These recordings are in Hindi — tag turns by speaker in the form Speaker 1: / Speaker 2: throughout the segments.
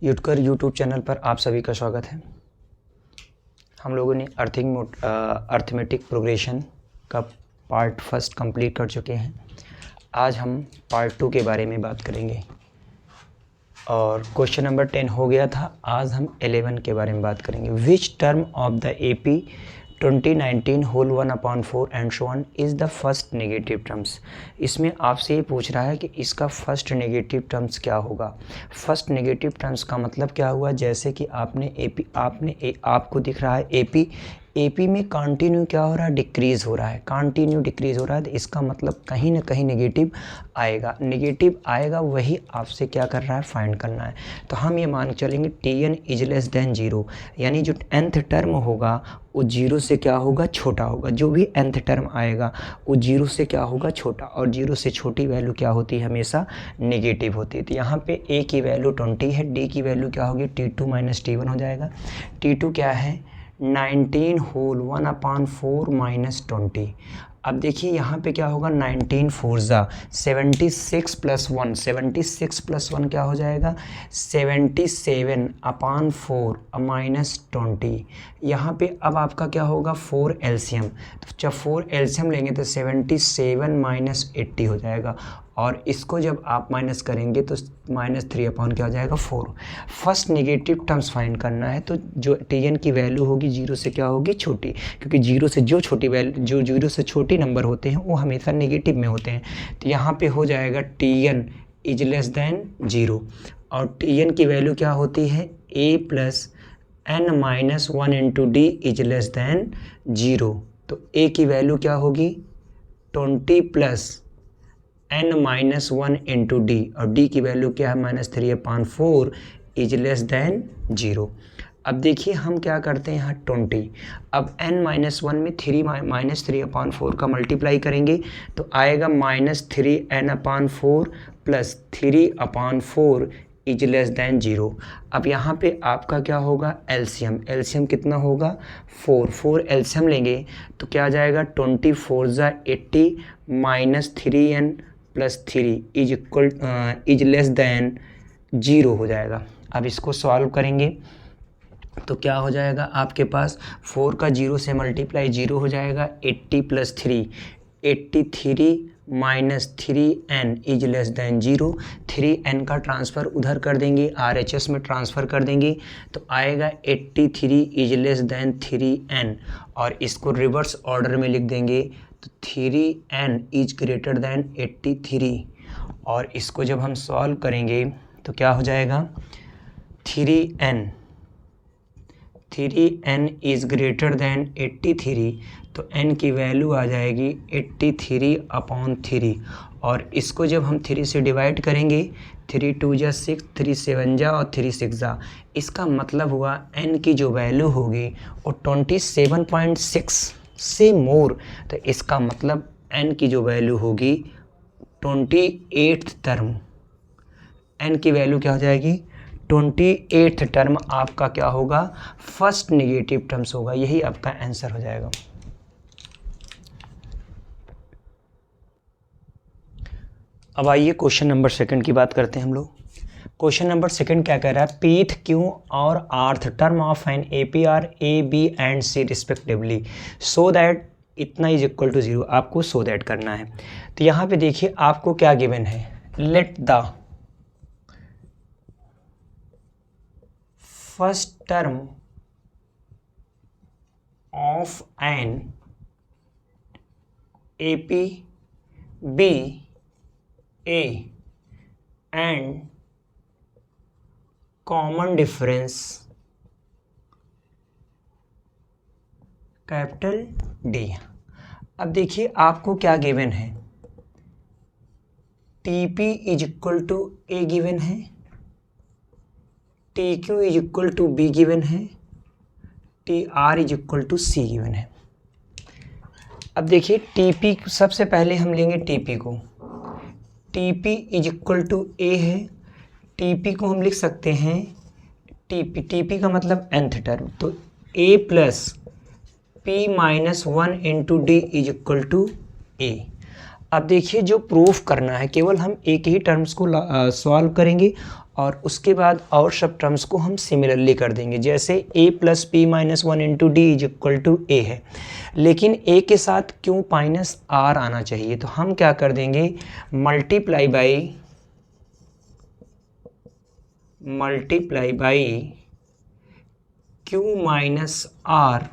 Speaker 1: युटकर यूट्यूब चैनल पर आप सभी का स्वागत है। हम लोगों ने अर्थमेटिक प्रोग्रेशन का पार्ट फर्स्ट कंप्लीट कर चुके हैं। आज हम पार्ट 2 के बारे में बात करेंगे और क्वेश्चन नंबर 10 हो गया था। आज हम 11 के बारे में बात करेंगे। Which term of the AP 2019 whole 1/4 and so on is the first negative terms. इसमें आपसे ये पूछ रहा है कि इसका फर्स्ट नेगेटिव टर्म्स क्या होगा। फर्स्ट नेगेटिव टर्म्स का मतलब क्या हुआ, जैसे कि आपको दिख रहा है AP में कंटिन्यू क्या हो रहा है, डिक्रीज़ हो रहा है, कंटिन्यू डिक्रीज़ हो रहा है। तो इसका मतलब कहीं ना कहीं नेगेटिव आएगा, वही आपसे क्या कर रहा है, फाइंड करना है। तो हम ये मान चलेंगे TN इज लेस देन 0, यानी जो nth टर्म होगा वो 0 से क्या होगा, छोटा होगा। जो भी nth टर्म आएगा वो 0 से क्या होगा, छोटा, और 0 से छोटी वैल्यू क्या होती है, हमेशा नेगेटिव होती है। तो यहाँ पे A की वैल्यू 20 है, D की वैल्यू क्या होगी, T2 - T1 हो जाएगा। T2 क्या है, 19 होल 1/4 - 20। अब देखिए यहाँ पे क्या होगा, 19 4 76 + 1, 76 + 1 क्या हो जाएगा, 77/4 - 20। यहाँ पे अब आपका क्या होगा, 4 एलसीएम। तो जब 4 एलसीएम लेंगे तो 77 - 80 हो जाएगा, और इसको जब आप माइनस करेंगे तो -3 क्या हो जाएगा, 4। फर्स्ट नेगेटिव टर्म्स फाइंड करना है, तो जो TN की वैल्यू होगी 0 से क्या होगी, छोटी, क्योंकि 0 से जो जीरो से छोटी नंबर होते हैं वो हमेशा नेगेटिव में होते हैं। तो यहाँ पे हो जाएगा TN इज लेस देन 0, और TN की वैल्यू क्या होती है, A + n - 1 × D is less than 0। तो A की वैल्यू क्या होगी, 20 + n - 1 × D, और D की वैल्यू क्या है, -3/4 इज लेस देन 0। अब देखिए हम क्या करते हैं यहाँ 20, अब n - 1 में 3 का मल्टीप्लाई करेंगे तो आएगा -3n/4 + 3/4 इज लेस देन 0। अब यहाँ पे आपका क्या होगा, एलसीएम कितना होगा, 4 एलसीएम लेंगे तो क्या आ जाएगा, 20 4 80 -3n + 3 इज लेस देन 0 हो जाएगा। अब इसको सॉल्व करेंगे तो क्या हो जाएगा, आपके पास 4 का 0 से मल्टीप्लाई 0 हो जाएगा, 80 + 3 83 -3n is less than 0। 3n का ट्रांसफ़र उधर कर देंगे, RHS में ट्रांसफ़र कर देंगे तो आएगा 83 इज लेस देन 3n, और इसको रिवर्स ऑर्डर में लिख देंगे तो 3n इज ग्रेटर देन 83, और इसको जब हम सॉल्व करेंगे तो क्या हो जाएगा, 3n इज़ ग्रेटर देन 83, तो n की वैल्यू आ जाएगी 83/3, और इसको जब हम 3 से डिवाइड करेंगे, 3 2 = 6, 3 7 = और 3 6 = इसका मतलब हुआ n की जो वैल्यू होगी वो 27.6 से मोर। तो इसका मतलब n की जो वैल्यू होगी 28th टर्म, n की वैल्यू क्या हो जाएगी, 28th टर्म आपका क्या होगा, फर्स्ट नेगेटिव टर्म्स होगा। यही आपका आंसर हो जाएगा। अब आइए क्वेश्चन नंबर 2 की बात करते हैं हम लोग। क्वेश्चन नंबर 2 क्या कह रहा है, पीथ क्यू और rth term of an AP are A B and C respectively so that इतना इज इक्वल टू 0। आपको सो दैट करना है। तो यहाँ पे देखिए आपको क्या गिवन है, let the first term of an AP B A and common difference capital D। अब देखिए आपको क्या गिवन है, TP is equal to A given है, TQ is equal to B given है, TR is equal to C given है। अब देखिए TP सबसे पहले हम लेंगे TP को, TP is equal to A है, TP को हम लिख सकते हैं TP का मतलब nth टर्म, तो A + P - 1 × D is equal to A। अब देखिए जो प्रूफ करना है केवल हम एक ही टर्म्स को सॉल्व करेंगे और उसके बाद और सब टर्म्स को हम सिमिलरली कर देंगे। जैसे a plus p minus 1 into D is equal to a है, लेकिन a के साथ q माइनस आर आना चाहिए, तो हम क्या कर देंगे multiply by q minus r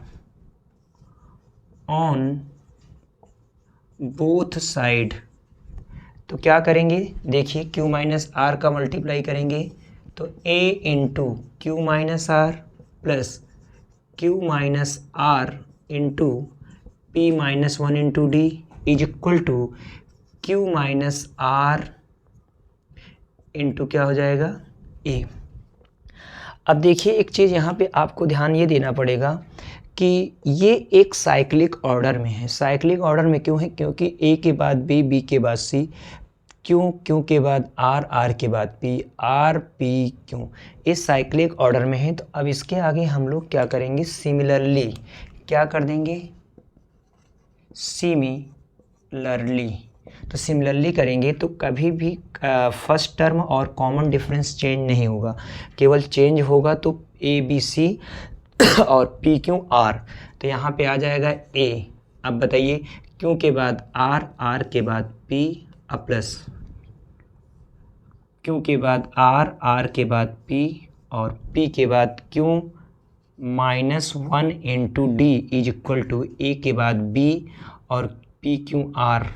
Speaker 1: on both side. तो क्या करेंगे देखिए q माइनस आर का मल्टीप्लाई करेंगे तो a into q minus are plus q minus r into p minus 1 into D is equal to q minus r into क्या हो जाएगा a। अब देखिए एक चीज़ यहाँ पे आपको ध्यान ये देना पड़ेगा कि ये एक साइक्लिक ऑर्डर में है। साइक्लिक ऑर्डर में क्यों है? क्योंकि a के बाद b, b के बाद c, q के बाद r, r के बाद p, r p q, इस साइक्लिक ऑर्डर में है। तो अब इसके आगे हम लोग क्या करेंगे सिमिलरली, क्या कर देंगे सिमिलरली। तो सिमिलरली करेंगे तो कभी भी फर्स्ट टर्म और कॉमन डिफरेंस चेंज नहीं होगा, केवल चेंज होगा तो a b c और पी क्यू आर। तो यहाँ पे आ जाएगा a। अब बताइए क्यू के बाद r, r के बाद p अब प्लस क्यू के बाद r, r के बाद p और p के बाद q minus 1 into D is equal to a के बाद b और पी क्यू आर,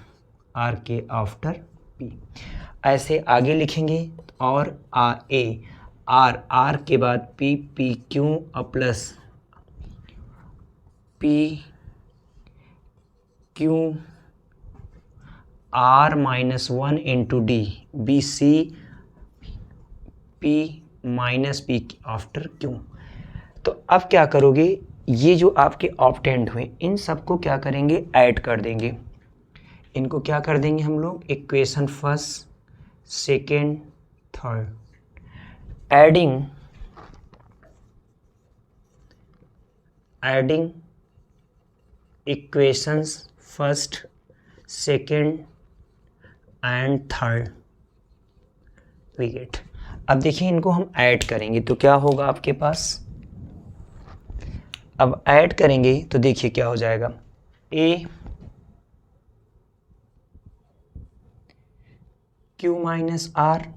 Speaker 1: r के आफ्टर p। ऐसे आगे लिखेंगे और a r, r के बाद p, p क्यू और प्लस p क्यू r minus 1 into d b c p minus p after q। तो अब क्या करोगे ये जो आपके ऑप्टेंड हुए इन सबको क्या करेंगे ऐड कर देंगे। इनको क्या कर देंगे हम लोग equation first, second, third. Adding equations first, second and third we get. अब देखिए इनको हम ऐड करेंगे तो क्या होगा आपके पास। अब ऐड करेंगे तो देखिए क्या हो जाएगा a q minus are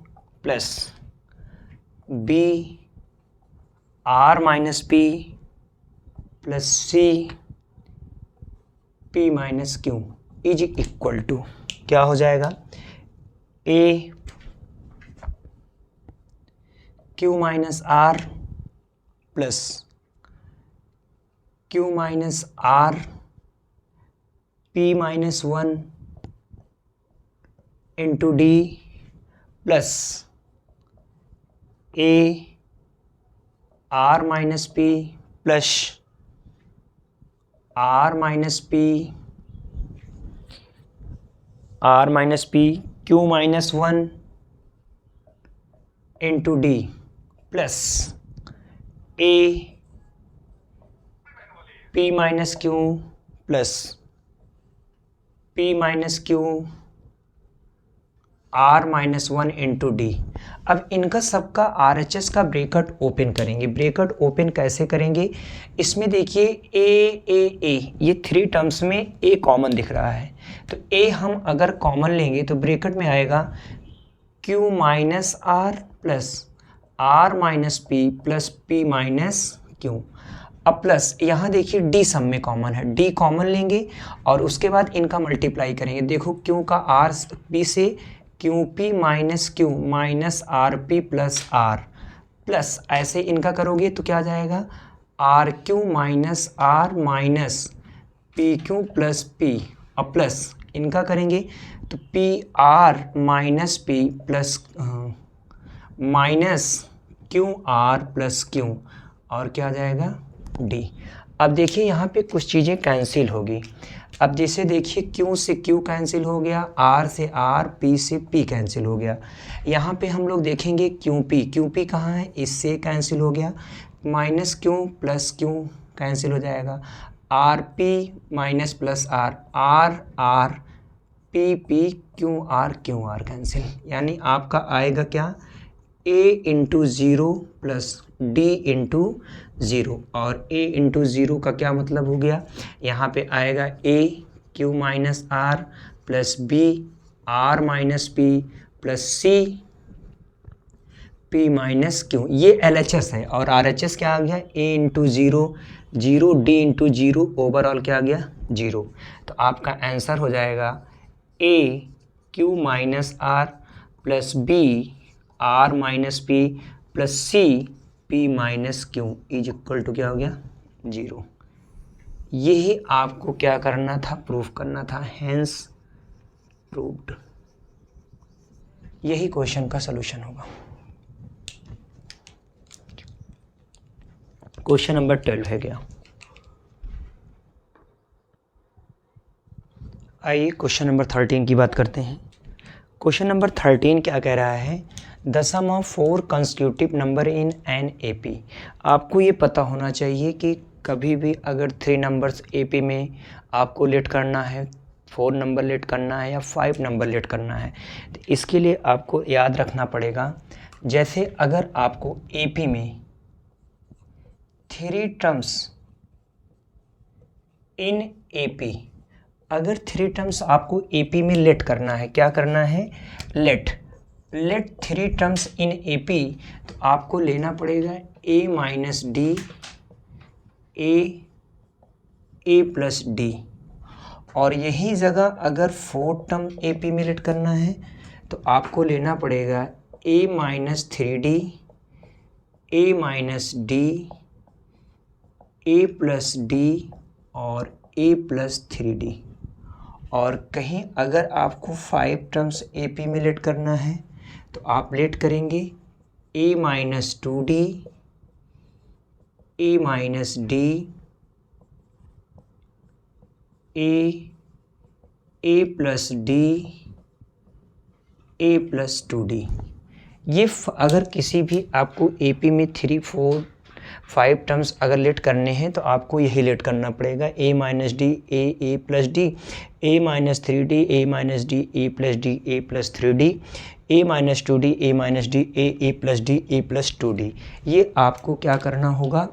Speaker 1: plus b r minus p plus c p minus q is equal to क्या हो जाएगा a q minus are plus q minus r p minus 1 into d plus a r minus p plus r minus p q minus 1 into d plus a p minus q plus p minus q r minus 1 into D. अब इनका सबका RHS का ब्रेकेट ओपन करेंगे। ब्रेकेट ओपन कैसे करेंगे, इसमें देखिए a ये थ्री टर्म्स में a कॉमन दिख रहा है, तो a हम अगर कॉमन लेंगे तो ब्रेकेट में आएगा q minus are plus r minus p plus p minus q। अब प्लस यहाँ देखिए d सब में कॉमन है, d कॉमन लेंगे और उसके बाद इनका मल्टीप्लाई करेंगे। देखो q का r p से QP minus Q minus RP plus R plus ऐसे इनका करोगे तो क्या आ जाएगा RQ minus R minus PQ plus P और प्लस इनका करेंगे तो PR minus P plus minus QR plus Q और क्या आ जाएगा D। अब देखिए यहाँ पे कुछ चीज़ें कैंसिल होगी। अब जैसे देखिए Q से Q कैंसिल हो गया, R से R, P से P कैंसिल हो गया। यहाँ पे हम लोग देखेंगे QP कहाँ है, इससे कैंसिल हो गया, minus Q plus Q cancel हो जाएगा, RP minus plus R, R P P Q R cancel, यानी आपका आएगा क्या, a into zero plus D into zero, और a इंटू ज़ीरो का क्या मतलब हो गया, यहाँ पे आएगा a Q minus are plus B R minus P plus C P minus Q, ये LHS है, और RHS क्या आ गया, a into zero zero D into zero overall क्या आ गया, जीरो। तो आपका आंसर हो जाएगा a Q minus are plus B R minus P plus C P minus Q is equal to क्या हो गया, जीरो। यही आपको क्या करना था, प्रूफ करना था, हेंस प्रूव्ड। यही क्वेश्चन का सलूशन होगा। क्वेश्चन नंबर 12 है गया। आइए क्वेश्चन नंबर 13 की बात करते हैं। क्वेश्चन नंबर 13 क्या कह रहा है, the sum of 4 consecutive number in an AP। आपको ये पता होना चाहिए कि कभी भी अगर 3 नंबर्स AP में आपको लेट करना है, 4 नंबर लेट करना है या 5 नंबर लेट करना है, तो इसके लिए आपको याद रखना पड़ेगा, जैसे अगर आपको AP में 3 टर्म्स इन AP, अगर 3 टर्म्स आपको AP में लेट करना है, क्या करना है, लेट 3 टर्म्स इन AP, तो आपको लेना पड़ेगा a minus D a plus D, और यही जगह अगर 4 टर्म AP में लेट करना है तो आपको लेना पड़ेगा a minus 3D a minus D a plus D और a प्लस 3D। और कहीं अगर आपको 5 टर्म्स AP में लेट करना है तो आप लेट करेंगे a minus 2D a minus D a plus D a plus 2D। ये अगर किसी भी आपको AP में 3, 4, 5 टर्म्स अगर लेट करने हैं तो आपको यही लेट करना पड़ेगा, a minus D a plus D a minus 3D a minus D a plus D a plus 3D a minus 2D a minus D a plus D a plus 2D। ये आपको क्या करना होगा,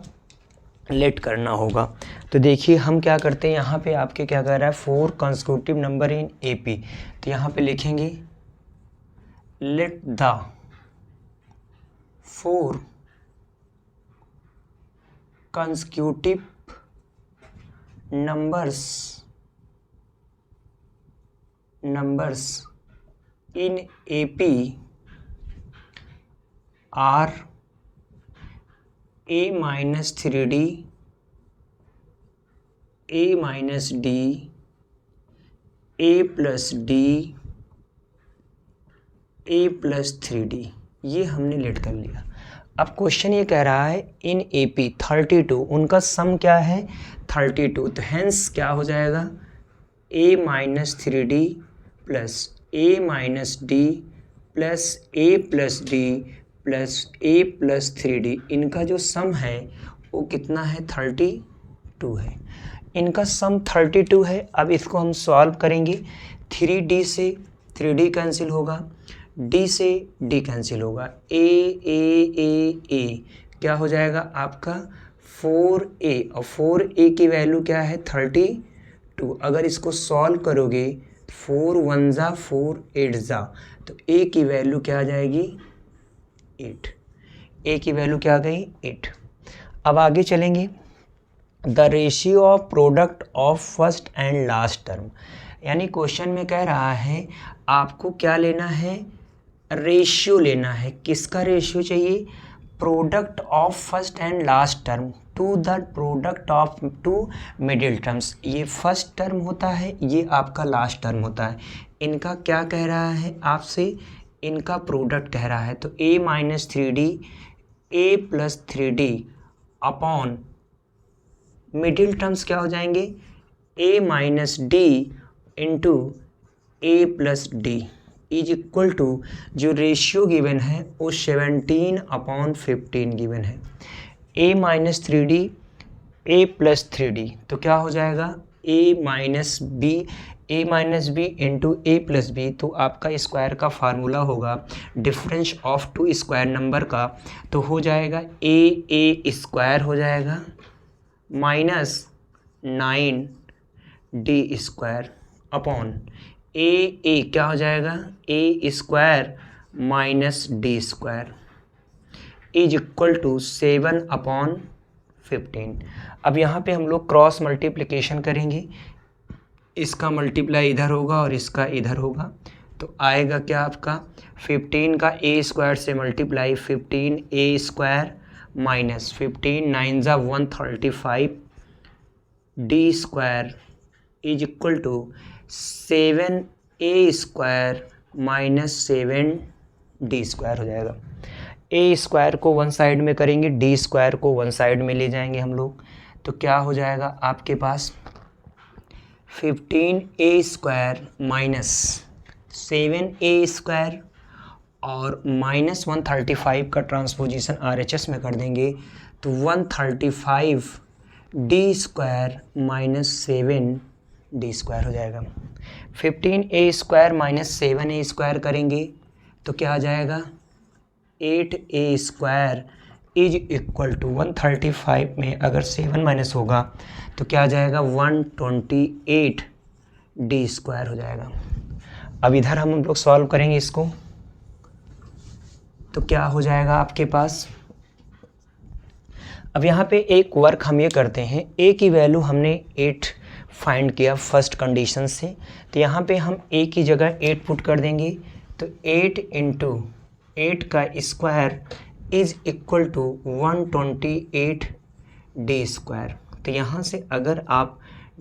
Speaker 1: लेट करना होगा। तो देखिए हम क्या करते हैं, यहाँ पे आपके क्या कह रहा है, 4 कंसेक्यूटिव नंबर इन AP, तो यहाँ पे लिखेंगे let the 4 consecutive numbers in AP are a minus 3D a minus D a plus D a plus 3D। ये हमने लेट कर लिया। अब क्वेश्चन ये कह रहा है इन AP 32, उनका सम क्या है 32, तो हेंस क्या हो जाएगा a minus 3D plus a minus D plus a plus D plus a plus 3D, इनका जो सम है वो कितना है 32 है। इनका सम 32 है। अब इसको हम सॉल्व करेंगे, 3D से 3D कैंसिल होगा, D से D कैंसिल होगा, A क्या हो जाएगा आपका 4A, और 4A की वैल्यू क्या है 32। अगर इसको सॉल्व करोगे 4 1 जा 4 8 जा, तो A की वैल्यू क्या आ जाएगी 8। A की वैल्यू क्या आ गई 8। अब आगे चलेंगे, the ratio of product of first and last term, यानी क्वेश्चन में कह रहा है आपको क्या लेना है, रेशियो लेना है। किसका रेशियो चाहिए, product of first and last term to the product of 2 middle terms. ये फर्स्ट टर्म होता है, ये आपका लास्ट टर्म होता है। इनका क्या कह रहा है आपसे, इनका प्रोडक्ट कह रहा है, तो a minus 3D a plus 3D upon middle terms क्या हो जाएंगे a minus D into a plus D is equal to, जो रेशियो गिवन है वो 17/15 गिवन है। a minus 3D a plus 3D, तो क्या हो जाएगा a minus B a minus B into A plus B, तो आपका स्क्वायर का फार्मूला होगा difference of two square number का, तो हो जाएगा ए स्क्वायर हो जाएगा माइनस 9d स्क्वायर अपॉन ए क्या हो जाएगा, ए square minus d square is equal to 7/15। अब यहाँ पे हम लोग क्रॉस मल्टीप्लिकेशन करेंगे, इसका मल्टीप्लाई इधर होगा और इसका इधर होगा, तो आएगा क्या आपका 15 का ए स्क्वायर से मल्टीप्लाई 15a स्क्वायर माइनस 15 9 ज़ा 135 D square is equal to 7a square minus 7d square हो जाएगा। ए स्क्वायर को वन साइड में करेंगे, डी स्क्वायर को वन साइड में ले जाएंगे हम लोग, तो क्या हो जाएगा आपके पास 15a square minus 7a square और माइनस 135 का ट्रांसपोजिशन RHS में कर देंगे तो 135d square minus 7d square हो जाएगा। 15a square minus 7a square करेंगे तो क्या आ जाएगा 8a square is equal to 135 में अगर 7 माइनस होगा तो क्या आ जाएगा 128d स्क्वायर हो जाएगा। अब इधर हम लोग सॉल्व करेंगे इसको, तो क्या हो जाएगा आपके पास, अब यहाँ पे एक वर्क हम ये करते हैं, a की वैल्यू हमने 8 फाइंड किया फर्स्ट कंडीशन से, तो यहाँ पे हम a की जगह 8 पुट कर देंगे, तो 8 इंटू 8 का square is equal to 128d square. तो यहाँ से अगर आप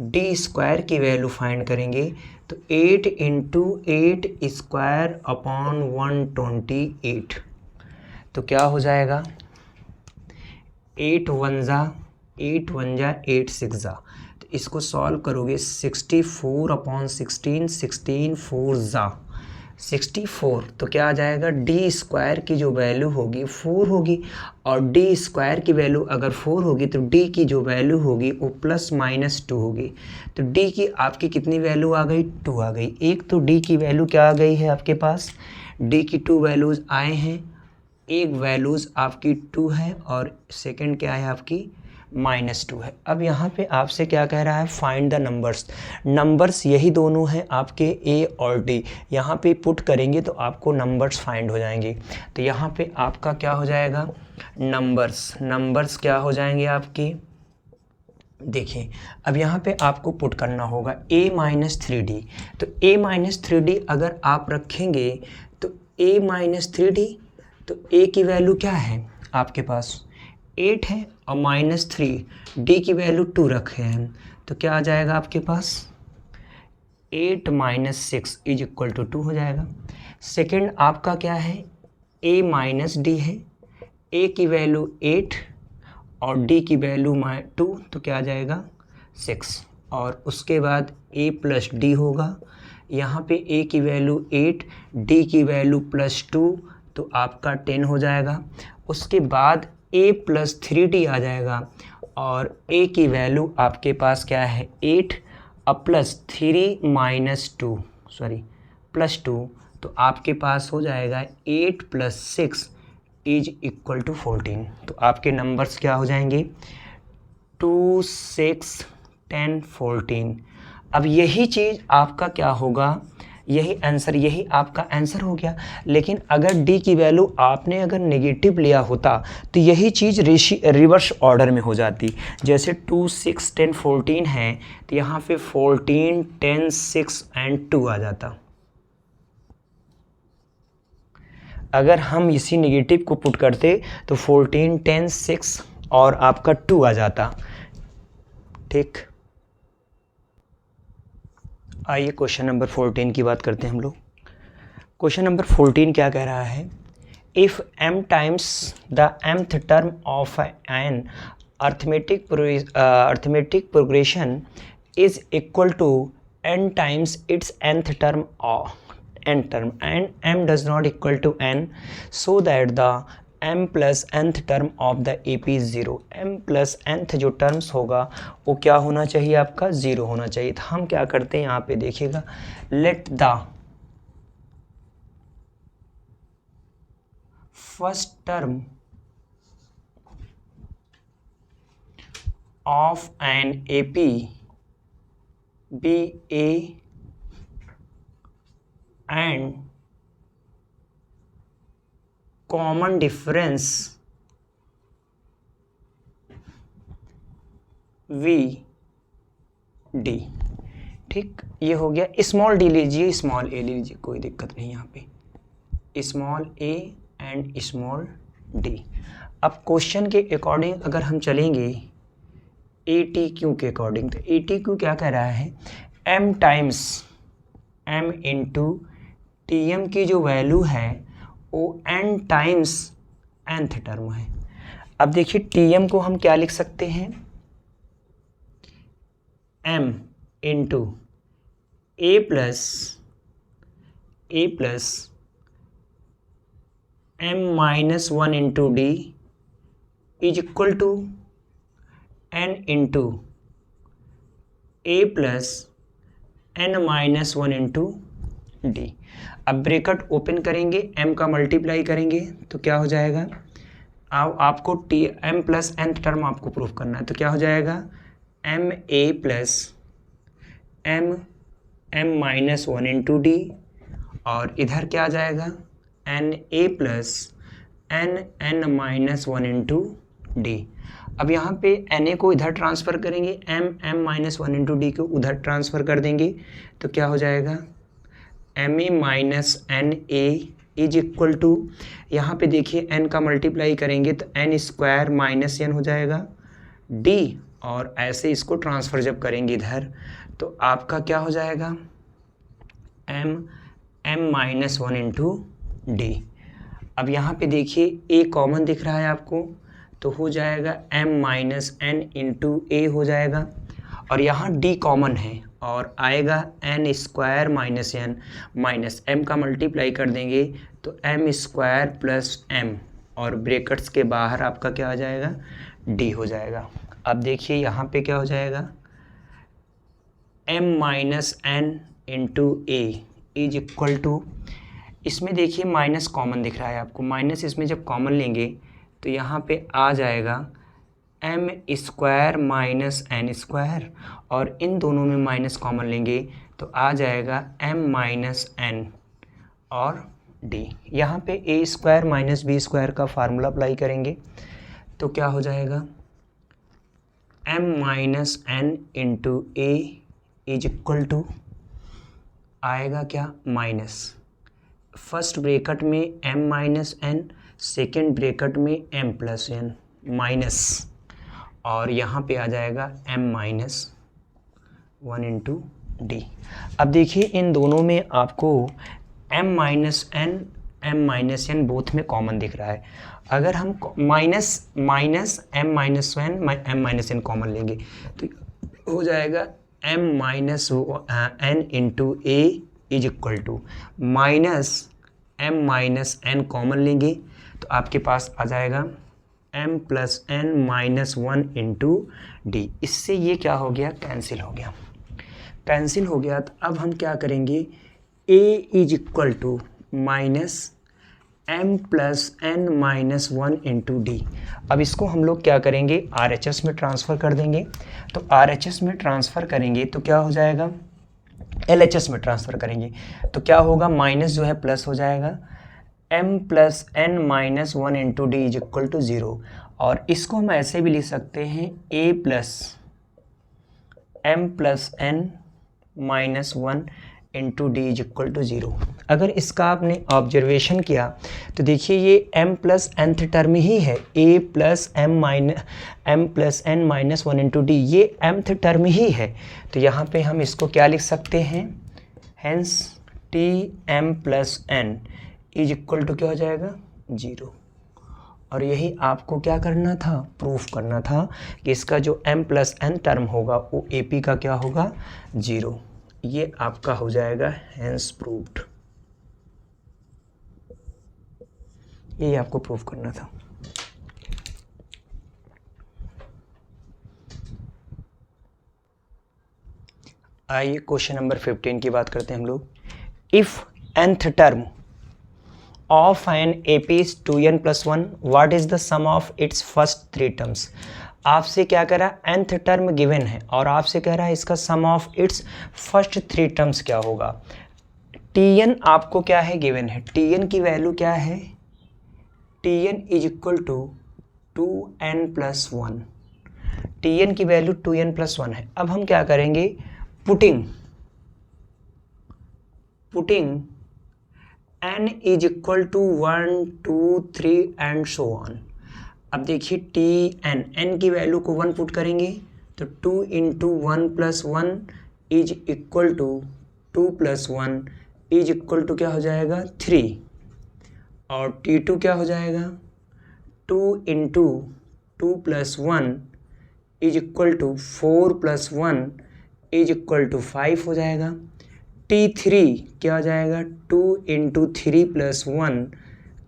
Speaker 1: d स्क्वायर की वैल्यू फाइंड करेंगे तो 8 इंटू 8 स्क्वायर अपॉन 128, तो क्या हो जाएगा 8 1 जा 8 6 जा, तो इसको सॉल्व करोगे 64 अपॉन 16 16 4 जा 64, तो क्या आ जाएगा डी स्क्वायर की जो वैल्यू होगी 4 होगी, और डी स्क्वायर की वैल्यू अगर 4 होगी तो डी की जो वैल्यू होगी वो प्लस माइनस 2 होगी, तो डी की आपकी कितनी वैल्यू आ गई 2 आ गई। एक तो डी की वैल्यू क्या आ गई है आपके पास, डी की 2 वैल्यूज़ आए हैं, एक वैल्यूज़ आपकी 2 है और सेकंड क्या है आपकी -2 है। अब यहाँ पे आपसे क्या कह रहा है फाइंड द नंबर्स, नंबर्स यही दोनों हैं आपके ए और डी, यहाँ पे पुट करेंगे तो आपको नंबर्स फाइंड हो जाएंगे। तो यहाँ पे आपका क्या हो जाएगा नंबर्स क्या हो जाएंगे आपकी, देखिए अब यहाँ पे आपको पुट करना होगा a-3d, तो a-3d अगर आप रखेंगे तो a-3d, तो a की वैल्यू क्या है आपके पास 8 है और -3, d की वैल्यू 2 रखे हैं, तो क्या आ जाएगा आपके पास 8 - 6 इज इक्वल टू 2 हो जाएगा। सेकंड आपका क्या है a-d है, a की वैल्यू 8 और d की वैल्यू 2, तो क्या आ जाएगा 6, और उसके बाद a + d होगा, यहाँ पे a की वैल्यू 8 d की वैल्यू +2, तो आपका 10 हो जाएगा। उसके बाद a + 3d आ जाएगा और a की वैल्यू आपके पास क्या है 8 +3 +2, तो आपके पास हो जाएगा 8 + 6 इज इक्वल टू 14, तो आपके नंबर्स क्या हो जाएंगे 2 6 10 14। अब यही चीज़ आपका क्या होगा, यही आंसर, यही आपका आंसर हो गया। लेकिन अगर d की वैल्यू आपने अगर नेगेटिव लिया होता तो यही चीज़ रिवर्स ऑर्डर में हो जाती, जैसे 2 6 10 14 है तो यहाँ पे 14 10 6 एंड 2 आ जाता। अगर हम इसी नेगेटिव को पुट करते तो 14 10 6 और आपका 2 आ जाता। ठीक, आइए क्वेश्चन नंबर 14 की बात करते हैं हम लोग। क्वेश्चन नंबर 14 क्या कह रहा है, if m times the mth term of an arithmetic progression is equal to n times its nth term and m does not equal to n, so that the m plus nth term of the A P is 0। m plus nth जो टर्म्स होगा वो क्या होना चाहिए, आपका 0 होना चाहिए। तो हम क्या करते हैं यहाँ पे देखिएगा, let the first term of an A P be A and common difference be D. ठीक, ये हो गया। स्मॉल डी लीजिए, स्मॉल ए लीजिए, कोई दिक्कत नहीं यहाँ पे, small A and small D. अब क्वेश्चन के अकॉर्डिंग अगर हम चलेंगे ए टी क्यू के अकॉर्डिंग, तो ए टी क्यू क्या कह रहा है, M times M into T M की जो वैल्यू है वो n टाइम्स nth टर्म है। अब देखिए Tm को हम क्या लिख सकते हैं, m into A plus m minus 1 into D is equal to n into A plus n minus 1 into D. अब ब्रैकेट ओपन करेंगे, m का मल्टीप्लाई करेंगे तो क्या हो जाएगा, आपको m प्लस nth टर्म आपको प्रूफ करना है, तो क्या हो जाएगा, m a plus m minus 1 into D, और इधर क्या आ जाएगा, n a plus n minus 1 into D. अब यहाँ पे na को इधर ट्रांसफ़र करेंगे, m माइनस 1 इंटू डी को उधर ट्रांसफ़र कर देंगे, तो क्या हो जाएगा, M A minus N A is equal to, यहाँ पे देखिए n का मल्टीप्लाई करेंगे तो n स्क्वायर माइनस n हो जाएगा d, और ऐसे इसको ट्रांसफ़र जब करेंगे इधर तो आपका क्या हो जाएगा, m माइनस 1 इंटू डी। अब यहाँ पे देखिए a कॉमन दिख रहा है आपको, तो हो जाएगा m माइनस n इंटू ए हो जाएगा, और यहाँ d कॉमन है और आएगा n square minus n, minus m का मल्टीप्लाई कर देंगे तो m स्क्वायर प्लस m, और ब्रैकेट्स के बाहर आपका क्या आ जाएगा, d हो जाएगा। अब देखिए यहाँ पे क्या हो जाएगा, m minus n into A is equal to, इसमें देखिए माइनस कॉमन दिख रहा है आपको, माइनस इसमें जब कॉमन लेंगे तो यहाँ पे आ जाएगा m square minus n square, और इन दोनों में माइनस कॉमन लेंगे तो आ जाएगा m माइनस n और d। यहाँ पे a square minus b square का फार्मूला अप्लाई करेंगे तो क्या हो जाएगा, m minus n into A is equal to आएगा क्या, माइनस फर्स्ट ब्रैकेट में m minus n, second bracket में m प्लस n माइनस, और यहाँ पे आ जाएगा m माइनस 1 इंटू डी। अब देखिए इन दोनों में आपको m माइनस n बोथ में कॉमन दिख रहा है। अगर हम minus m minus 1 m minus n common लेंगे तो हो जाएगा m minus n into A is equal to minus m minus n common लेंगे तो आपके पास आ जाएगा m plus n minus 1 into D. इससे ये क्या हो गया, कैंसिल हो गया, कैंसिल हो गया। तो अब हम क्या करेंगे, a is equal to minus m plus n minus 1 into D. अब इसको हम लोग क्या करेंगे, RHS में ट्रांसफ़र कर देंगे, तो RHS में ट्रांसफ़र करेंगे तो क्या हो जाएगा, LHS में ट्रांसफ़र करेंगे तो क्या होगा, माइनस जो है प्लस हो जाएगा, m plus n minus 1 into D is equal to 0, और इसको हम ऐसे भी लिख सकते हैं a plus m plus n minus 1 into D is equal to 0। अगर इसका आपने ऑब्जर्वेशन किया तो देखिए ये m प्लस nth टर्म ही है, a plus m plus n minus 1 into D, ये mth टर्म ही है। तो यहाँ पे हम इसको क्या लिख सकते हैं, hence T m plus n is equal to क्या हो जाएगा, 0। और यही आपको क्या करना था, प्रूफ करना था कि इसका जो m प्लस n टर्म होगा वो AP का क्या होगा, 0। ये आपका हो जाएगा हेंस प्रूव्ड। ये आपको प्रूव करना था। आइए क्वेश्चन नंबर 15 की बात करते हैं हम लोग। If nth term of an AP is 2n + 1, what is the sum of its first 3 terms. आपसे क्या कह रहा है, nth टर्म गिवन है और आपसे कह रहा है इसका सम ऑफ इट्स फर्स्ट 3 टर्म्स क्या होगा। Tn आपको क्या है, गिवन है। Tn की वैल्यू क्या है, Tn is equal to 2n + 1। Tn की वैल्यू 2n + 1 है। अब हम क्या करेंगे, putting n is equal to 1 2 3 and so on. अब देखिए n की वैल्यू को 1 पुट करेंगे तो 2 × 1 + 1 is equal to 2 + 1 is equal to क्या हो जाएगा 3, और t2 क्या हो जाएगा 2 × 2 + 1 is equal to 4 + 1 is equal to 5 हो जाएगा। t3 क्या आ जाएगा 2 × 3 + 1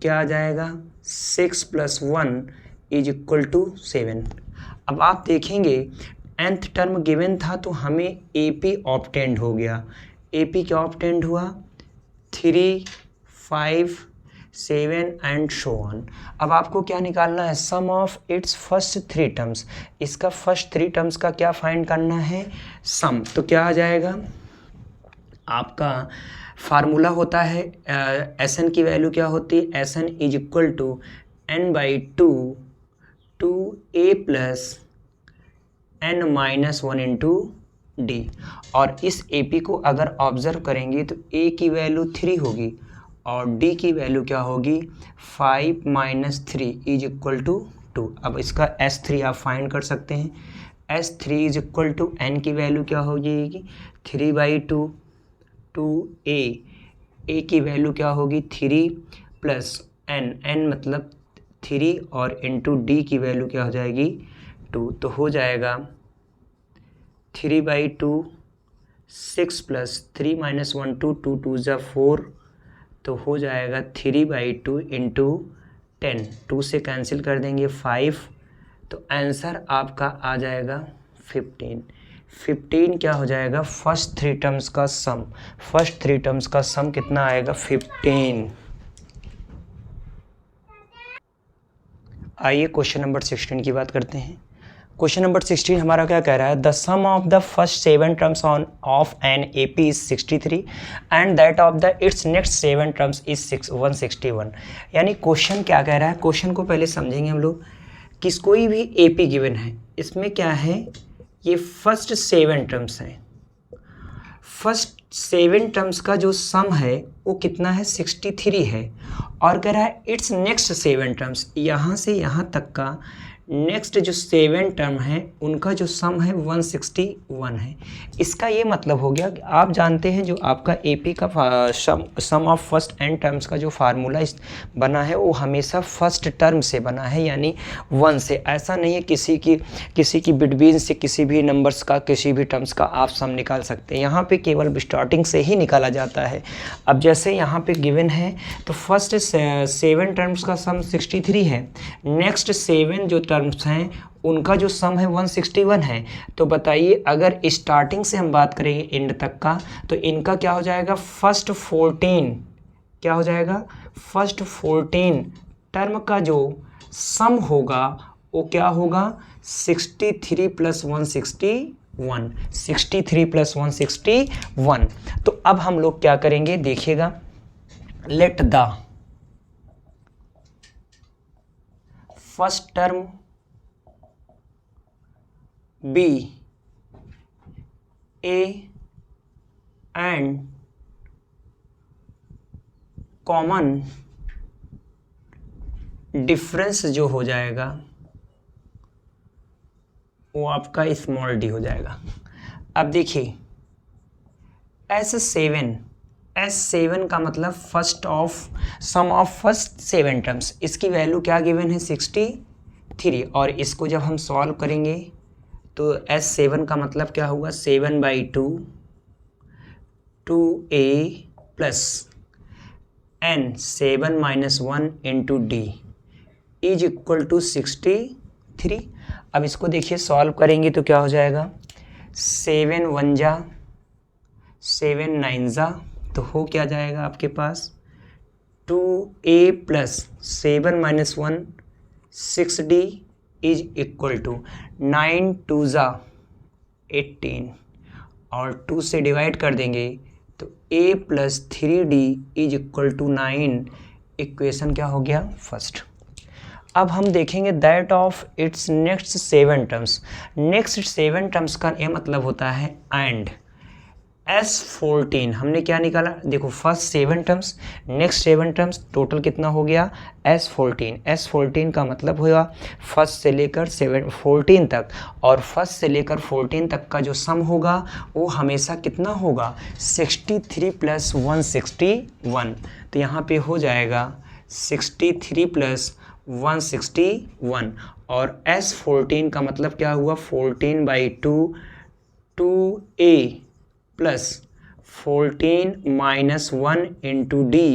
Speaker 1: क्या आ जाएगा 6 + 1 इज इक्वल टू 7। अब आप देखेंगे nth टर्म गिवन था तो हमें AP ऑब्टेंड हो गया। AP क्या ऑब्टेंड हुआ 3 5 7 एंड सो ऑन। अब आपको क्या निकालना है, सम ऑफ इट्स फर्स्ट 3 टर्म्स। इसका फर्स्ट 3 टर्म्स का क्या फाइंड करना है, सम। तो क्या आ जाएगा, आपका फार्मूला होता है Sn की वैल्यू क्या होती है, Sn is equal to n/2 2a + n - 1 × d। और इस AP को अगर ऑब्जर्व करेंगे तो A की वैल्यू 3 होगी और D की वैल्यू क्या होगी 5 - 3 इज इक्वल टू 2। अब इसका S3 आप फाइंड कर सकते हैं। S3 is equal to n की वैल्यू क्या हो जाएगी 3/2 2a, a की वैल्यू क्या होगी 3 + n मतलब 3 और इंटू d की वैल्यू क्या हो जाएगी 2। तो हो जाएगा 3/2 6 + 3 - 1 2 2 2 = 4, तो हो जाएगा 3/2 × 10। 2 से कैंसिल कर देंगे 5, तो आंसर आपका आ जाएगा 15। 15 क्या हो जाएगा, फर्स्ट 3 टर्म्स का सम। फर्स्ट 3 टर्म्स का सम कितना आएगा 15। आइए क्वेश्चन नंबर 16 की बात करते हैं। क्वेश्चन नंबर 16 हमारा क्या कह रहा है, the sum of the first 7 terms of an AP is 63 and that of the its next 7 terms is 161। यानी क्वेश्चन क्या कह रहा है, क्वेश्चन को पहले समझेंगे हम लोग। किस कोई भी AP गिवन है, इसमें क्या है, ये फर्स्ट 7 टर्म्स हैं। फर्स्ट 7 टर्म्स का जो सम है वो कितना है 63 है, और कह रहा है इट्स नेक्स्ट 7 टर्म्स, यहाँ से यहाँ तक का नेक्स्ट जो 7 टर्म है उनका जो सम है 161 है। इसका ये मतलब हो गया कि आप जानते हैं जो आपका AP का सम ऑफ फर्स्ट n टर्म्स का जो फार्मूला बना है वो हमेशा फर्स्ट टर्म से बना है, यानी 1 से। ऐसा नहीं है किसी की बिटवीन से किसी भी नंबर्स का किसी भी टर्म्स का आप सम निकाल सकते हैं, यहाँ पे केवल स्टार्टिंग से ही निकाला जाता है। अब जैसे यहाँ पे गिवन है तो फर्स्ट 7 टर्म्स का सम 63 है, नेक्स्ट 7 जो टर्म्स हैं उनका जो सम है 161 है। तो बताइए अगर स्टार्टिंग से हम बात करेंगे एंड तक का तो इनका क्या हो जाएगा, फर्स्ट 14 क्या हो जाएगा, फर्स्ट 14 टर्म का जो सम होगा वो क्या होगा 63 + 161, 63 + 161। तो अब हम लोग क्या करेंगे देखिएगा, let the first term be A and common difference जो हो जाएगा वो आपका स्मॉल d हो जाएगा। अब देखिए S7 का मतलब first of sum of first 7 terms, इसकी वैल्यू क्या गिवन है 63, और इसको जब हम सॉल्व करेंगे तो S7 का मतलब क्या होगा 7/2 2a + N 7 minus 1 into D is equal to 63। अब इसको देखिए सॉल्व करेंगे तो क्या हो जाएगा, 7 1 जा 7 9 जा, तो हो क्या जाएगा आपके पास 2a plus 7 minus 1 6d is equal to 9 2 जा 18 और 2 से डिवाइड कर देंगे तो a plus 3d is equal to 9। Equation क्या हो गया फर्स्ट। अब हम देखेंगे that of its next 7 terms. Next 7 terms का ये मतलब होता है एंड S14 हमने क्या निकाला, देखो first 7 terms next 7 terms total कितना हो गया S14। S14 का मतलब होगा फर्स्ट से लेकर 14 तक, और फर्स्ट से लेकर 14 तक का जो सम होगा वो हमेशा कितना होगा 63 प्लस 161। तो यहाँ पे हो जाएगा 63 प्लस 161, और S14 का मतलब क्या हुआ 14/2 2a plus 14 minus 1 into D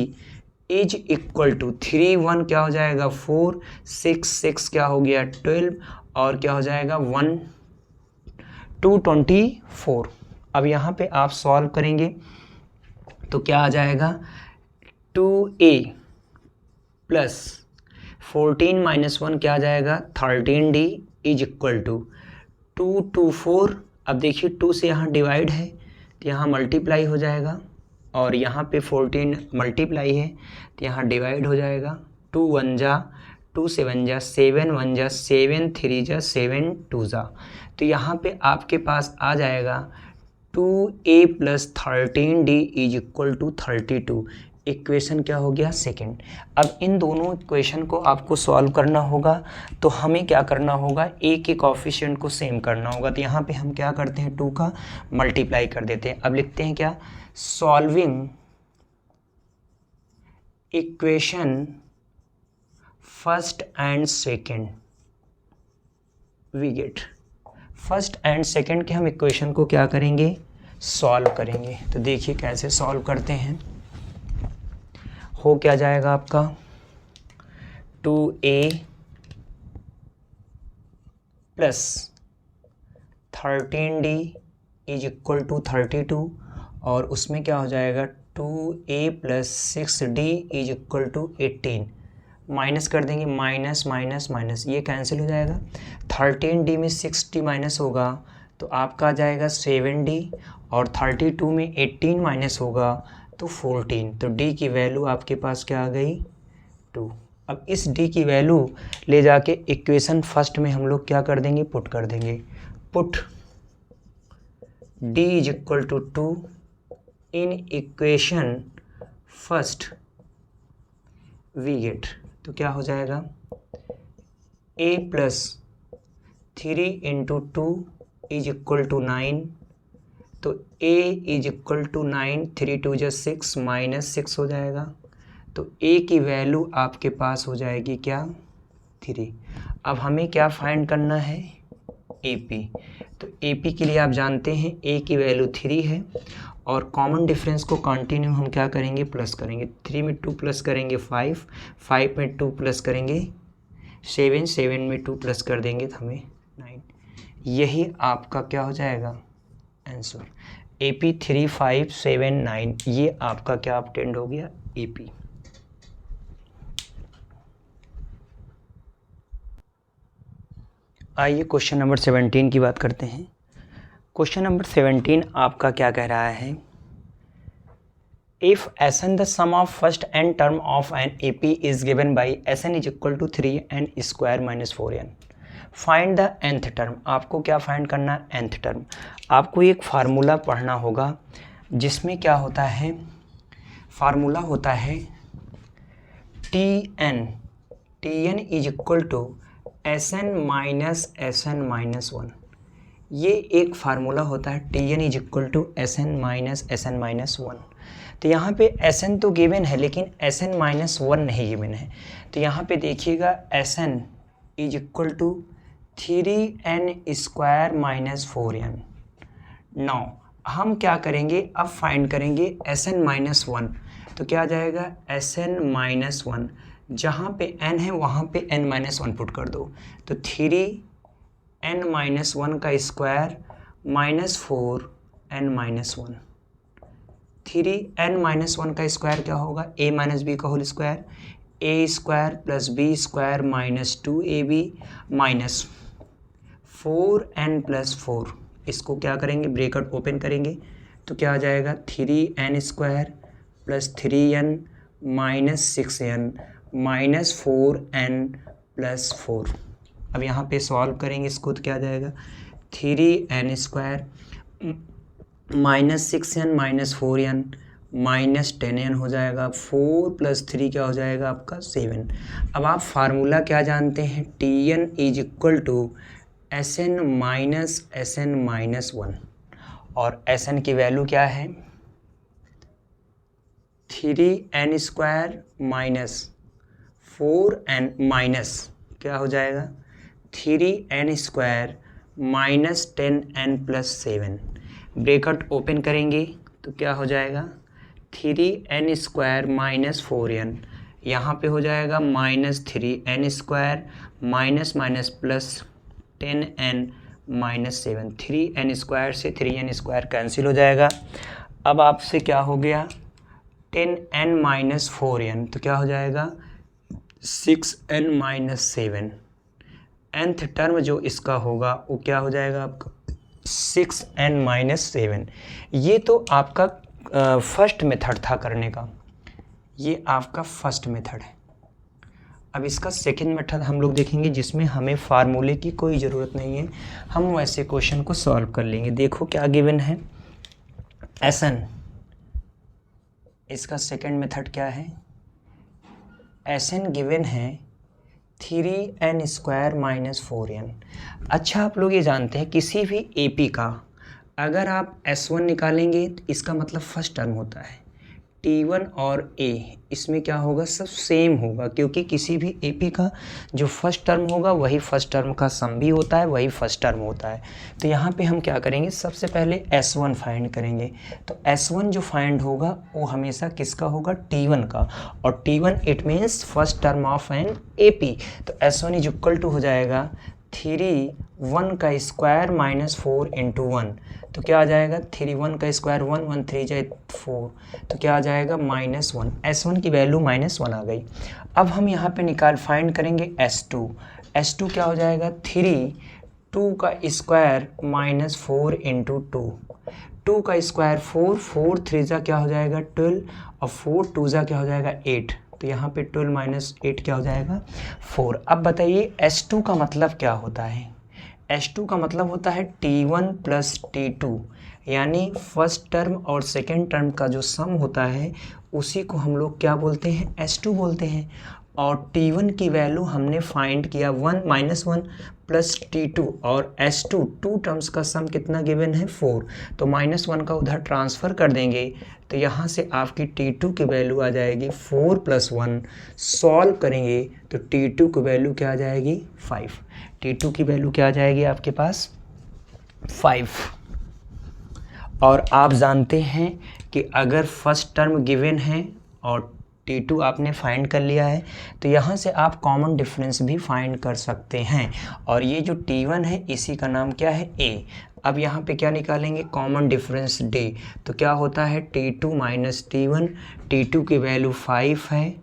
Speaker 1: is equal to 3 1 क्या हो जाएगा 4 6 6 क्या हो गया 12 और क्या हो जाएगा 1 224। अब यहाँ पे आप सॉल्व करेंगे तो क्या आ जाएगा 2a प्लस 14 माइनस 1 क्या आ जाएगा 13d इज इक्वल टू 224। अब देखिए 2 से यहाँ डिवाइड है तो यहाँ मल्टीप्लाई हो जाएगा, और यहाँ पे 14 मल्टीप्लाई है तो यहाँ डिवाइड हो जाएगा। 2 1 जा 2 7 जा 7 1 जा 7 3 जा 7 2 जा, तो यहाँ पे आपके पास आ जाएगा 2a plus 13d is equal to 32। Equation क्या हो गया सेकंड। अब इन दोनों इक्वेशन को आपको सॉल्व करना होगा, तो हमें क्या करना होगा a के कोफिशिएंट को सेम करना होगा। तो यहाँ पे हम क्या करते हैं 2 का मल्टीप्लाई कर देते हैं। अब लिखते हैं क्या, solving equation first and second we get. First and second के हम इक्वेशन को क्या करेंगे सॉल्व करेंगे। तो देखिए कैसे सॉल्व करते हैं। हो क्या जाएगा आपका 2a plus 13d is equal to 32, और उसमें क्या हो जाएगा 2a plus 6d is equal to 18। Minus कर देंगे, माइनस माइनस माइनस ये कैंसिल हो जाएगा। 13d में 6d माइनस होगा तो आपका आ जाएगा 7d, और 32 में 18 माइनस होगा तो 14। तो d की वैल्यू आपके पास क्या आ गई 2। अब इस d की वैल्यू ले जाके इक्वेशन फर्स्ट में हम लोग क्या कर देंगे पुट कर देंगे। Put d is equal to 2 in equation first we get. तो क्या हो जाएगा a plus 3 into 2 is equal to 9। तो a इज इक्वल टू 9 3 2 जा 6 माइनस 6 हो जाएगा। तो a की वैल्यू आपके पास हो जाएगी क्या 3। अब हमें क्या फाइंड करना है AP। तो AP के लिए आप जानते हैं a की वैल्यू 3 है, और कॉमन डिफरेंस को कंटिन्यू हम क्या करेंगे प्लस करेंगे। 3 में 2 प्लस करेंगे 5, 5 में 2 प्लस करेंगे 7, 7 में 2 प्लस कर देंगे तो हमें 9। यही आपका क्या हो जाएगा आंसर AP 3579। ये आपका क्या ऑब्टेंड हो गया AP। आइए क्वेश्चन नंबर 17 की बात करते हैं। क्वेश्चन नंबर 17 आपका क्या कह रहा है, if Sn the sum of first n term of an AP is given by Sn is equal to 3n square minus 4n, find the nth term. आपको क्या फाइंड करना है nth टर्म। आपको एक फार्मूला पढ़ना होगा जिसमें क्या होता है, फार्मूला होता है Tn is equal to Sn minus Sn minus 1। ये एक फार्मूला होता है Tn is equal to Sn minus Sn minus 1। तो यहाँ पे Sn तो गिवन है लेकिन Sn माइनस 1 नहीं गिवन है। तो यहाँ पे देखिएगा Sn is equal to 3n square minus 4n। Now हम क्या करेंगे अब फाइंड करेंगे Sn माइनस 1। तो क्या आ जाएगा Sn माइनस वन, जहाँ पे n है वहाँ पे n माइनस वन पुट कर दो, तो 3n माइनस वन का square minus 4n minus one. 3n minus one का स्क्वायर क्या होगा, a माइनस बी का whole square, a square plus B square minus 2ab minus 4n plus 4। इसको क्या करेंगे, ब्रैकेट ओपन करेंगे तो क्या आ जाएगा 3n square plus 3n minus 6n minus 4n plus 4। अब यहाँ पे सॉल्व करेंगे इसको तो क्या आ जाएगा 3n square minus 6n minus 4n minus 10n हो जाएगा, 4 प्लस 3 क्या हो जाएगा आपका 7। अब आप फार्मूला क्या जानते हैं, Tn is equal to Sn minus one, और Sn की वैल्यू क्या है 3n square minus 4n minus क्या हो जाएगा 3n square minus 10n plus 7। Bracket open करेंगे तो क्या हो जाएगा 3n स्क्वायर माइनस 4n, यहाँ पे हो जाएगा minus 3n square minus minus plus 10n minus 7। 3n square से 3n स्क्वायर कैंसिल हो जाएगा। अब आपसे क्या हो गया 10n माइनस 4n, तो क्या हो जाएगा 6n माइनस 7। nth टर्म जो इसका होगा वो क्या हो जाएगा आपका 6n माइनस 7। ये तो आपका फर्स्ट मेथड था करने का, ये आपका फर्स्ट मेथड है। अब इसका सेकंड मेथड हम लोग देखेंगे जिसमें हमें फार्मूले की कोई ज़रूरत नहीं है, हम वैसे क्वेश्चन को सॉल्व कर लेंगे। देखो क्या गिवन है Sn, इसका सेकंड मेथड क्या है Sn गिवन है 3n स्क्वायर माइनस 4n। अच्छा आप लोग ये जानते हैं किसी भी AP का अगर आप S1 निकालेंगे तो इसका मतलब फर्स्ट टर्म होता है, T1 और A इसमें क्या होगा सब सेम होगा, क्योंकि किसी भी AP का जो फर्स्ट टर्म होगा वही फर्स्ट टर्म का सम भी होता है, वही फर्स्ट टर्म होता है। तो यहाँ पे हम क्या करेंगे सबसे पहले S1 फाइंड करेंगे, तो S1 जो फाइंड होगा वो हमेशा किसका होगा T1 का, और T1 it means first term of an AP। तो S1 इज इक्वल टू हो जाएगा 3 1 का स्क्वायर माइनस 4 इंटू 1, तो क्या आ जाएगा 3 1 का स्क्वायर 1 1 3 जाए 4, तो क्या आ जाएगा माइनस 1। S1 की वैल्यू माइनस 1 आ गई। अब हम यहाँ पे फाइंड करेंगे S2। S2 क्या हो जाएगा 2 का स्क्वायर माइनस 4 इंटू 2 का स्क्वायर 4 3 जा क्या हो जाएगा 12, और 4 2 जा क्या हो जाएगा 8, तो यहाँ पे 12 माइनस 8 क्या हो जाएगा 4। अब बताइए S2 का मतलब क्या होता है, S2 का मतलब होता है T1 प्लस T2, यानी फर्स्ट टर्म और सेकेंड टर्म का जो सम होता है उसी को हम लोग क्या बोलते हैं S2 बोलते हैं। और T1 की वैल्यू हमने फाइंड किया 1 माइनस 1 प्लस T2, और S2 टू टर्म्स का सम कितना गिवन है 4, तो माइनस 1 का उधर ट्रांसफ़र कर देंगे तो यहाँ से आपकी T2 की वैल्यू आ जाएगी 4 प्लस 1। सॉल्व करेंगे तो T2 की वैल्यू क्या आ जाएगी 5। T2 की वैल्यू क्या आ जाएगी आपके पास 5। और आप जानते हैं कि अगर फर्स्ट टर्म गिवन है और T2 आपने फाइंड कर लिया है तो यहाँ से आप कॉमन डिफरेंस भी फाइंड कर सकते हैं, और ये जो T1 है इसी का नाम क्या है A। अब यहाँ पे क्या निकालेंगे कॉमन डिफरेंस D, तो क्या होता है T2 माइनस T1। T2 की वैल्यू 5 है,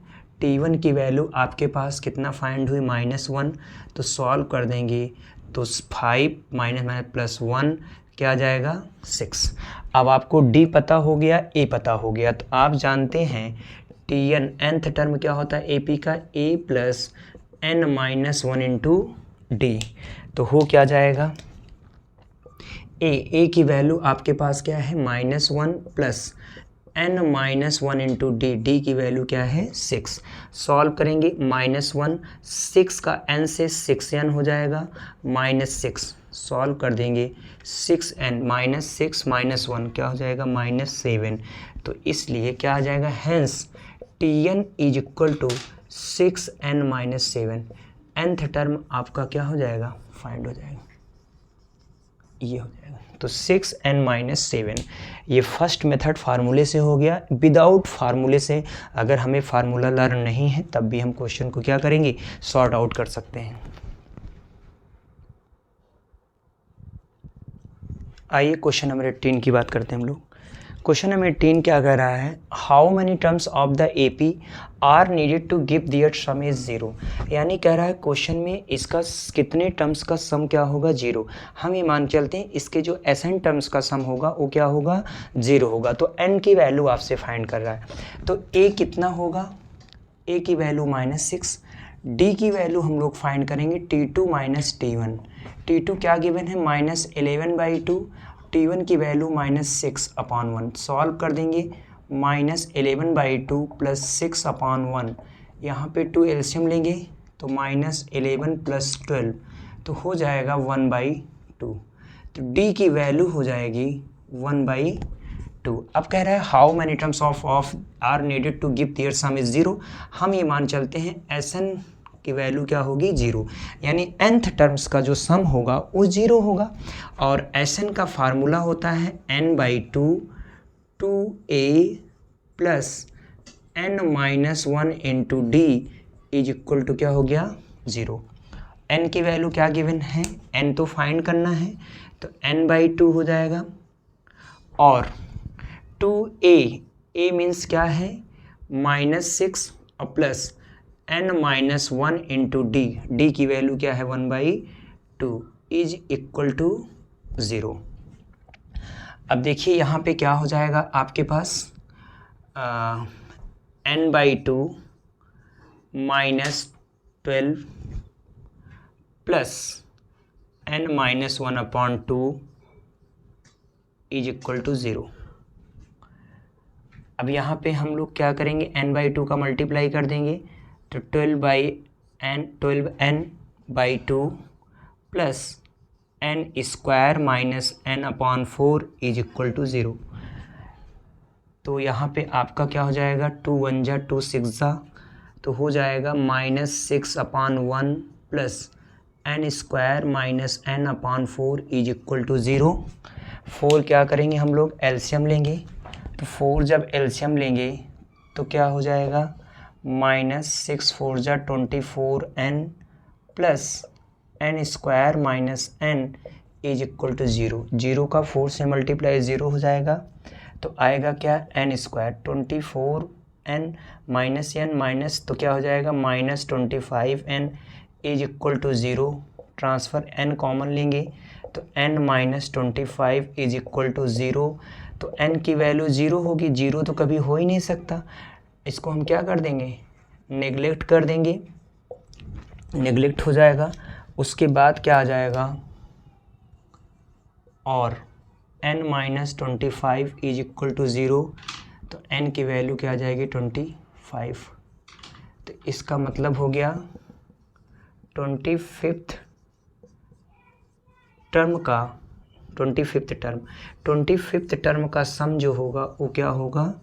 Speaker 1: T1 की वैल्यू आपके पास कितना फाइंड हुई -1, तो सॉल्व कर देंगे तो 5 माइनस प्लस 1 क्या आ जाएगा 6। अब आपको D पता हो गया, A पता हो गया, तो आप जानते हैं Tn nth टर्म क्या होता है AP का A plus n minus 1 into D, तो हो क्या जाएगा A की वैल्यू आपके पास क्या है -1 plus n minus 1 into D की वैल्यू क्या है 6। सॉल्व करेंगे -1 6 का n से 6n हो जाएगा -6, सॉल्व कर देंगे 6n -6 माइनस 1 क्या हो जाएगा -7, तो इसलिए क्या आ जाएगा hence Tn is equal to 6n minus 7। nth term आपका क्या हो जाएगा फाइंड हो जाएगा। ये हो जाएगा। तो 6n-7 ये फर्स्ट मेथड फार्मूले से हो गया। विदाउट फार्मूले से अगर हमें फार्मूला लर्न नहीं है तब भी हम क्वेश्चन को क्या करेंगे, सॉर्ट आउट कर सकते हैं। आइए क्वेश्चन नंबर 18 की बात करते हैं हम लोग। क्वेश्चन नंबर 18 क्या कह रहा है, how many terms of the AP are needed to give their sum is 0। यानी कह रहा है क्वेश्चन में इसका कितने टर्म्स का सम क्या होगा, 0। हम ये मान चलते हैं इसके जो एसएन टर्म्स का सम होगा वो क्या होगा, 0 होगा। तो एन की वैल्यू आपसे फाइंड कर रहा है। तो ए कितना होगा, ए की वैल्यू -6, डी की वैल्यू हम लोग फाइंड करेंगे T2 - T1। T2 क्या गिवन है, -11/2, T1 की वैल्यू -6/1। सॉल्व कर देंगे, -11/2 + 6/1, यहाँ पे 2 एलसीएम लेंगे तो -11 + 12 तो हो जाएगा 1/2। तो D की वैल्यू हो जाएगी 1/2। अब कह रहा है how many terms of are needed to give their sum is 0। हम ये मान चलते हैं एसएन की वैल्यू क्या होगी, 0। यानी nth टर्म्स का जो सम होगा वो 0 होगा। और एसएन का फार्मूला होता है n/2 2a + n-1 × d is equal to क्या हो गया, 0। n की वैल्यू क्या गिवन है, n तो फाइंड करना है, तो n/2 हो जाएगा। और 2a मीन्स क्या है, -6 और प्लस n-1 × d की वैल्यू क्या है, 1/2 इज इक्वल टू 0। अब देखिए यहाँ पे क्या हो जाएगा आपके पास, n/2 -12 plus n-1/2 is equal to 0। अब यहाँ पे हम लोग क्या करेंगे, n/2 का मल्टीप्लाई कर देंगे तो 12n/2 plus n² - n/4 is equal to 0। तो यहाँ पे आपका क्या हो जाएगा, 2 1 जा 2 6 जा, तो हो जाएगा -6/1 plus n² - n/4 is equal to 0। 4 क्या करेंगे हम लोग, एलसीएम लेंगे, तो 4 जब एलसीएम लेंगे तो क्या हो जाएगा, -6 4 जा 24n plus n² - n is equal to 0। 0 का 4 से मल्टीप्लाई 0 हो जाएगा, तो आएगा क्या, n², 24n -n माइनस तो क्या हो जाएगा, -25n is equal to 0। Transfer n common लेंगे तो n - 25 इज इक्वल टू 0। तो n की वैल्यू 0 होगी, 0 तो कभी हो ही नहीं सकता। इसको हम क्या कर देंगे, नेगलेक्ट कर देंगे, नेगलेक्ट हो जाएगा। उसके बाद क्या आ जाएगा, और n - 25 इज इक्वल टू 0, तो n की वैल्यू क्या आ जाएगी, 25। तो इसका मतलब हो गया 25th टर्म का सम जो होगा वो क्या होगा,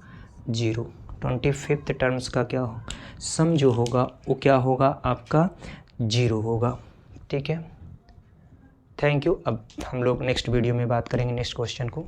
Speaker 1: 0। 25th टर्म्स का क्या हो, सम जो होगा वो क्या होगा, आपका 0 होगा। ठीक है, थैंक यू। अब हम लोग नेक्स्ट वीडियो में बात करेंगे नेक्स्ट क्वेश्चन को।